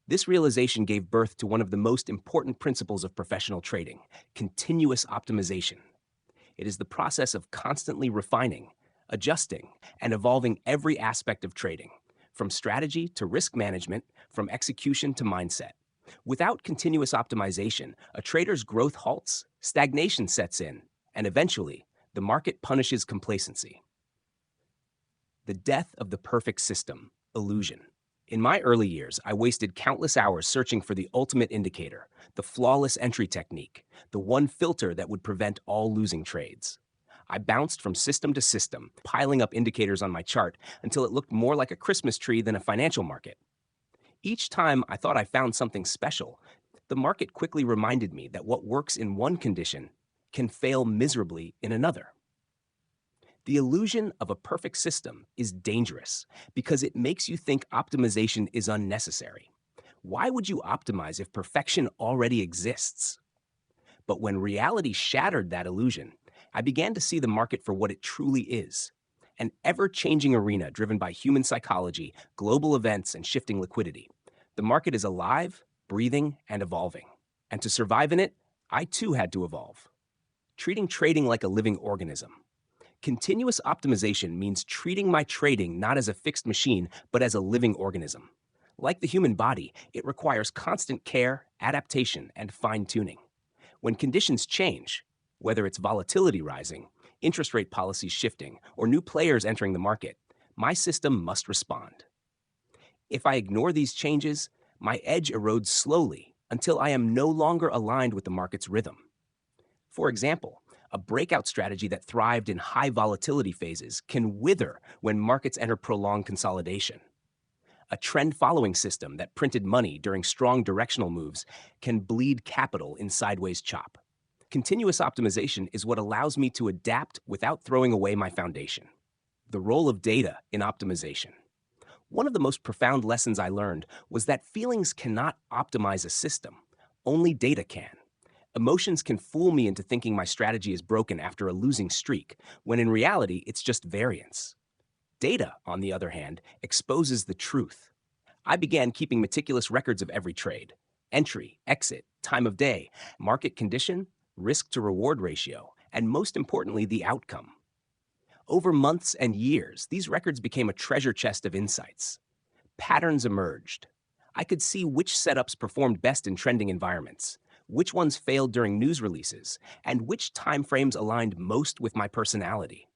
This realization gave birth to one of the most important principles of professional trading: continuous optimization. It is the process of constantly refining, adjusting, and evolving every aspect of trading, from strategy to risk management, from execution to mindset. Without continuous optimization, a trader's growth halts, stagnation sets in, and eventually, the market punishes complacency. The death of the perfect system, illusion. In my early years, I wasted countless hours searching for the ultimate indicator, the flawless entry technique, the one filter that would prevent all losing trades. I bounced from system to system, piling up indicators on my chart until it looked more like a Christmas tree than a financial market. Each time I thought I found something special, the market quickly reminded me that what works in one condition can fail miserably in another. The illusion of a perfect system is dangerous because it makes you think optimization is unnecessary. Why would you optimize if perfection already exists? But when reality shattered that illusion, I began to see the market for what it truly is: an ever-changing arena driven by human psychology, global events, and shifting liquidity. The market is alive, breathing, and evolving. And to survive in it, I too had to evolve. Treating trading like a living organism. Continuous optimization means treating my trading not as a fixed machine, but as a living organism. Like the human body, it requires constant care, adaptation, and fine-tuning. When conditions change, whether it's volatility rising, interest rate policies shifting, or new players entering the market, my system must respond. If I ignore these changes, my edge erodes slowly until I am no longer aligned with the market's rhythm. For example, a breakout strategy that thrived in high volatility phases can wither when markets enter prolonged consolidation. A trend-following system that printed money during strong directional moves can bleed capital in sideways chop. Continuous optimization is what allows me to adapt without throwing away my foundation. The role of data in optimization. One of the most profound lessons I learned was that feelings cannot optimize a system. Only data can. Emotions can fool me into thinking my strategy is broken after a losing streak, when in reality, it's just variance. Data, on the other hand, exposes the truth. I began keeping meticulous records of every trade: entry, exit, time of day, market condition, risk to reward ratio, and most importantly, the outcome. Over months and years, these records became a treasure chest of insights. Patterns emerged. I could see which setups performed best in trending environments, which ones failed during news releases, and which timeframes aligned most with my personality.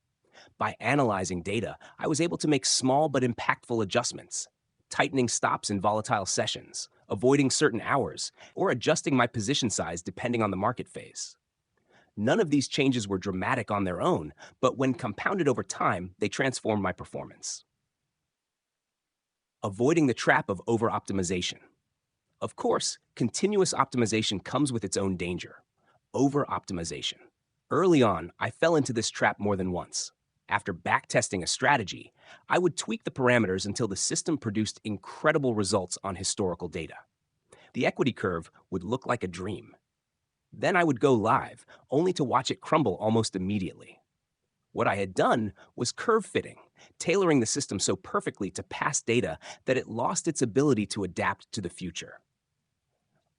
By analyzing data, I was able to make small but impactful adjustments, tightening stops in volatile sessions, avoiding certain hours, or adjusting my position size depending on the market phase. None of these changes were dramatic on their own, but when compounded over time, they transformed my performance. Avoiding the trap of over-optimization. Of course, continuous optimization comes with its own danger: over-optimization. Early on, I fell into this trap more than once. After backtesting a strategy, I would tweak the parameters until the system produced incredible results on historical data. The equity curve would look like a dream. Then I would go live, only to watch it crumble almost immediately. What I had done was curve fitting, tailoring the system so perfectly to past data that it lost its ability to adapt to the future.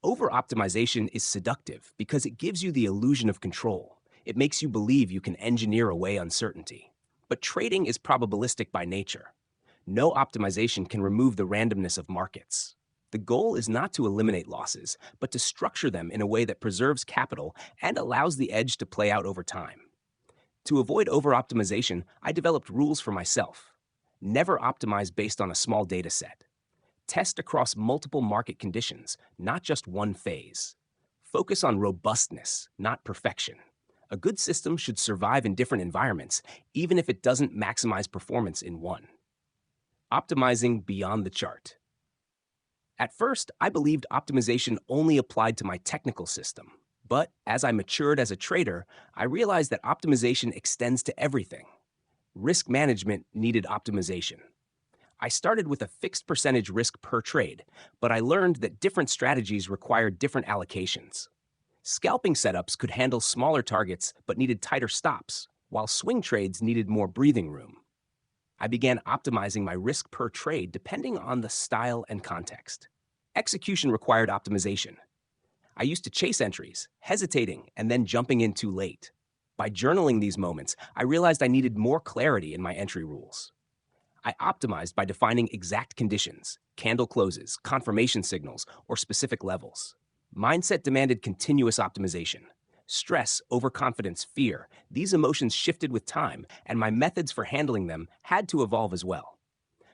Over-optimization is seductive because it gives you the illusion of control. It makes you believe you can engineer away uncertainty. But trading is probabilistic by nature. No optimization can remove the randomness of markets. The goal is not to eliminate losses, but to structure them in a way that preserves capital and allows the edge to play out over time. To avoid over-optimization, I developed rules for myself. Never optimize based on a small data set. Test across multiple market conditions, not just one phase. Focus on robustness, not perfection. A good system should survive in different environments, even if it doesn't maximize performance in one. Optimizing beyond the chart. At first, I believed optimization only applied to my technical system. But as I matured as a trader, I realized that optimization extends to everything. Risk management needed optimization. I started with a fixed percentage risk per trade, but I learned that different strategies required different allocations. Scalping setups could handle smaller targets but needed tighter stops, while swing trades needed more breathing room. I began optimizing my risk per trade depending on the style and context. Execution required optimization. I used to chase entries, hesitating and then jumping in too late. By journaling these moments, I realized I needed more clarity in my entry rules. I optimized by defining exact conditions, candle closes, confirmation signals, or specific levels. Mindset demanded continuous optimization. Stress, overconfidence, fear, these emotions shifted with time, and my methods for handling them had to evolve as well.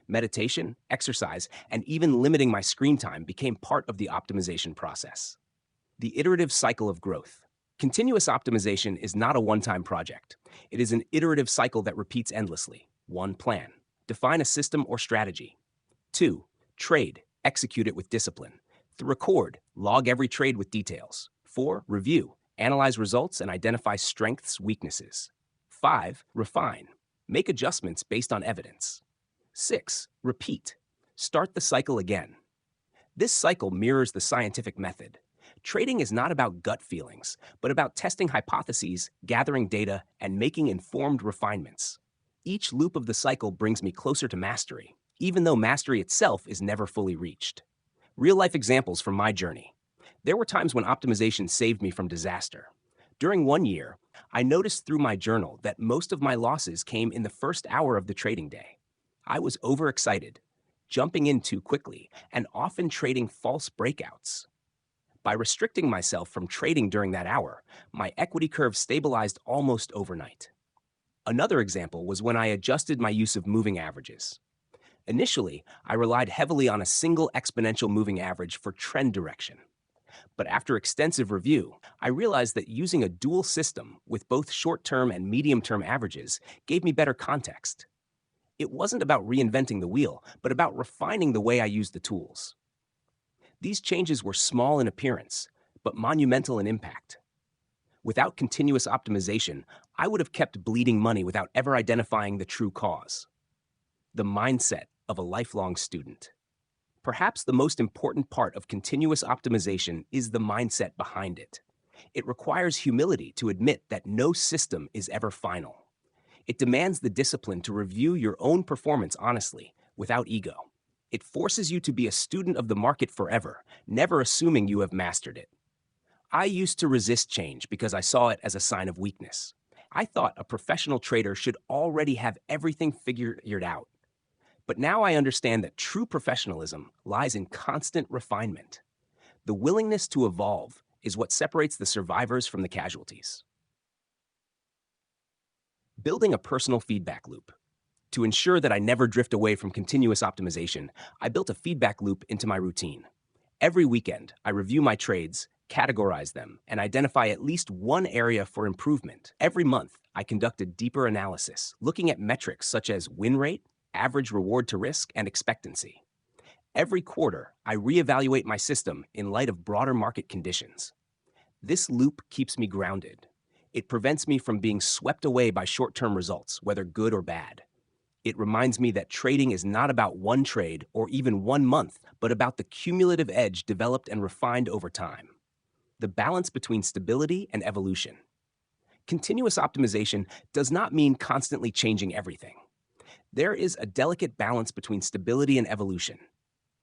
Meditation, exercise, and even limiting my screen time became part of the optimization process. The iterative cycle of growth. Continuous optimization is not a one-time project. It is an iterative cycle that repeats endlessly. 1. Plan. Define a system or strategy. 2. Trade. Execute it with discipline. Record. Log every trade with details. 4. Review. Analyze results and identify strengths, weaknesses. 5. Refine. Make adjustments based on evidence. 6. Repeat. Start the cycle again. This cycle mirrors the scientific method. Trading is not about gut feelings, but about testing hypotheses, gathering data, and making informed refinements. Each loop of the cycle brings me closer to mastery, even though mastery itself is never fully reached. Real-life examples from my journey. There were times when optimization saved me from disaster. During one year, I noticed through my journal that most of my losses came in the first hour of the trading day. I was overexcited, jumping in too quickly, and often trading false breakouts. By restricting myself from trading during that hour, my equity curve stabilized almost overnight. Another example was when I adjusted my use of moving averages. Initially, I relied heavily on a single exponential moving average for trend direction. But after extensive review, I realized that using a dual system with both short-term and medium-term averages gave me better context. It wasn't about reinventing the wheel, but about refining the way I used the tools. These changes were small in appearance, but monumental in impact. Without continuous optimization, I would have kept bleeding money without ever identifying the true cause. The mindset of a lifelong student. Perhaps the most important part of continuous optimization is the mindset behind it. It requires humility to admit that no system is ever final. It demands the discipline to review your own performance honestly, without ego. It forces you to be a student of the market forever, never assuming you have mastered it. I used to resist change because I saw it as a sign of weakness. I thought a professional trader should already have everything figured out. But now I understand that true professionalism lies in constant refinement. The willingness to evolve is what separates the survivors from the casualties. Building a personal feedback loop. To ensure that I never drift away from continuous optimization, I built a feedback loop into my routine. Every weekend, I review my trades, categorize them, and identify at least one area for improvement. Every month, I conduct a deeper analysis, looking at metrics such as win rate, average reward to risk, and expectancy. Every quarter, I reevaluate my system in light of broader market conditions. This loop keeps me grounded. It prevents me from being swept away by short-term results, whether good or bad. It reminds me that trading is not about one trade or even one month, but about the cumulative edge developed and refined over time. The balance between stability and evolution. Continuous optimization does not mean constantly changing everything. There is a delicate balance between stability and evolution.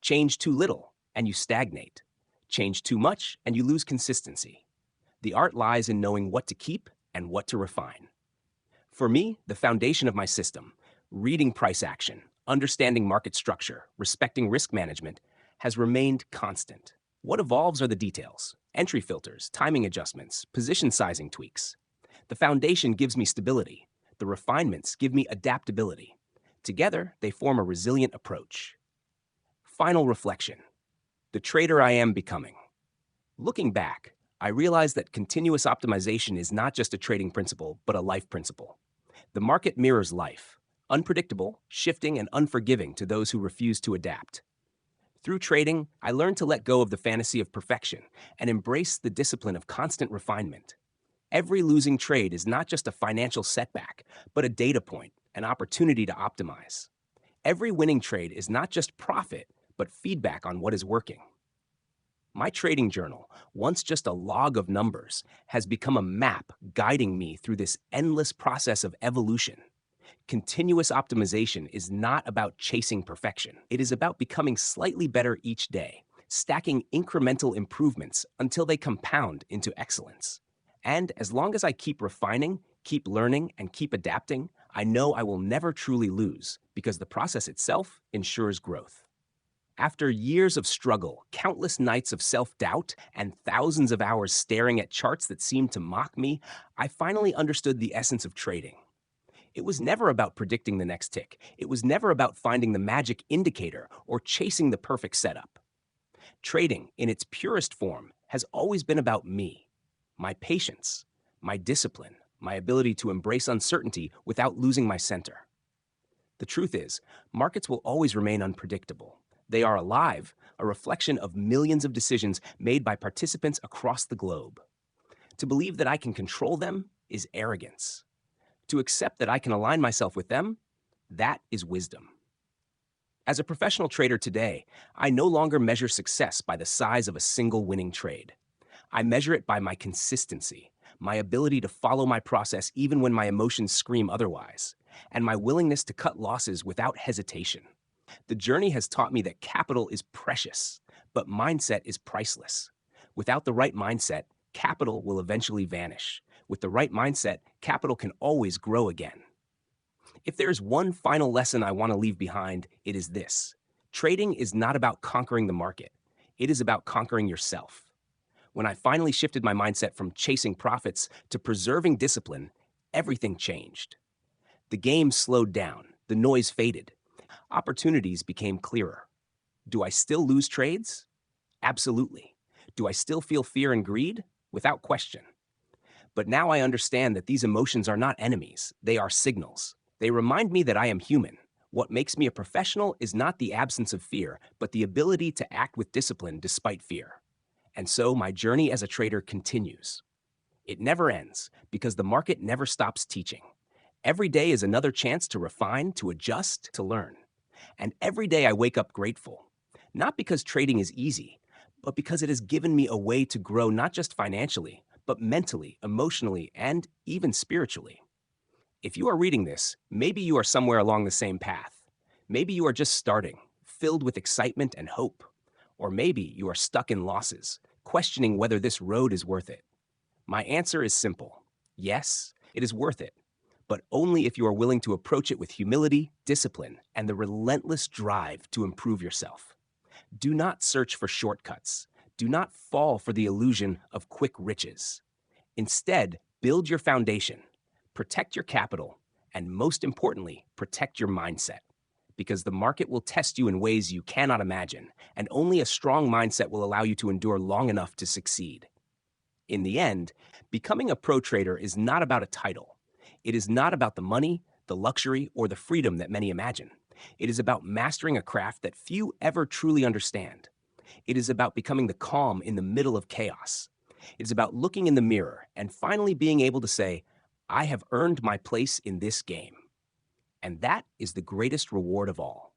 Change too little, and you stagnate. Change too much, and you lose consistency. The art lies in knowing what to keep and what to refine. For me, the foundation of my system, reading price action, understanding market structure, respecting risk management, has remained constant. What evolves are the details: entry filters, timing adjustments, position sizing tweaks. The foundation gives me stability. The refinements give me adaptability. Together, they form a resilient approach. Final reflection: the trader I am becoming. Looking back, I realized that continuous optimization is not just a trading principle, but a life principle. The market mirrors life, unpredictable, shifting, and unforgiving to those who refuse to adapt. Through trading, I learned to let go of the fantasy of perfection and embrace the discipline of constant refinement. Every losing trade is not just a financial setback, but a data point, an opportunity to optimize. Every winning trade is not just profit, but feedback on what is working. My trading journal, once just a log of numbers, has become a map guiding me through this endless process of evolution. Continuous optimization is not about chasing perfection. It is about becoming slightly better each day, stacking incremental improvements until they compound into excellence. And as long as I keep refining, keep learning, and keep adapting, I know I will never truly lose because the process itself ensures growth. After years of struggle, countless nights of self-doubt, and thousands of hours staring at charts that seemed to mock me, I finally understood the essence of trading. It was never about predicting the next tick. It was never about finding the magic indicator or chasing the perfect setup. Trading, in its purest form, has always been about me, my patience, my discipline, my ability to embrace uncertainty without losing my center. The truth is, markets will always remain unpredictable. They are alive, a reflection of millions of decisions made by participants across the globe. To believe that I can control them is arrogance. To accept that I can align myself with them, that is wisdom. As a professional trader today, I no longer measure success by the size of a single winning trade. I measure it by my consistency, my ability to follow my process even when my emotions scream otherwise, and my willingness to cut losses without hesitation. The journey has taught me that capital is precious, but mindset is priceless. Without the right mindset, capital will eventually vanish. With the right mindset, capital can always grow again. If there is one final lesson I want to leave behind, it is this: trading is not about conquering the market. It is about conquering yourself. When I finally shifted my mindset from chasing profits to preserving discipline, everything changed. The game slowed down, the noise faded. Opportunities became clearer. Do I still lose trades? Absolutely. Do I still feel fear and greed? Without question. But now I understand that these emotions are not enemies, they are signals. They remind me that I am human. What makes me a professional is not the absence of fear, but the ability to act with discipline despite fear. And so my journey as a trader continues. It never ends because the market never stops teaching. Every day is another chance to refine, to adjust, to learn. And every day I wake up grateful, not because trading is easy, but because it has given me a way to grow not just financially, but mentally, emotionally, and even spiritually. If you are reading this, maybe you are somewhere along the same path. Maybe you are just starting, filled with excitement and hope. Or maybe you are stuck in losses, questioning whether this road is worth it. My answer is simple. Yes, it is worth it, but only if you are willing to approach it with humility, discipline, and the relentless drive to improve yourself. Do not search for shortcuts. Do not fall for the illusion of quick riches. Instead, build your foundation, protect your capital, and most importantly, protect your mindset. Because the market will test you in ways you cannot imagine, and only a strong mindset will allow you to endure long enough to succeed. In the end, becoming a pro trader is not about a title. It is not about the money, the luxury, or the freedom that many imagine. It is about mastering a craft that few ever truly understand. It is about becoming the calm in the middle of chaos. It is about looking in the mirror and finally being able to say, I have earned my place in this game. And that is the greatest reward of all.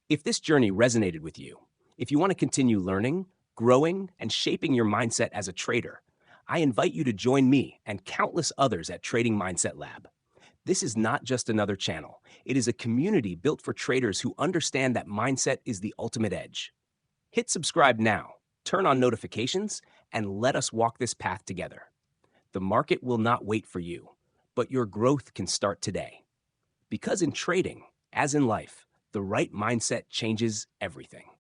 If this journey resonated with you, if you want to continue learning, growing, and shaping your mindset as a trader, I invite you to join me and countless others at Trading Mindset Lab. This is not just another channel. It is a community built for traders who understand that mindset is the ultimate edge. Hit subscribe now, turn on notifications, and let us walk this path together. The market will not wait for you, but your growth can start today. Because in trading, as in life, the right mindset changes everything.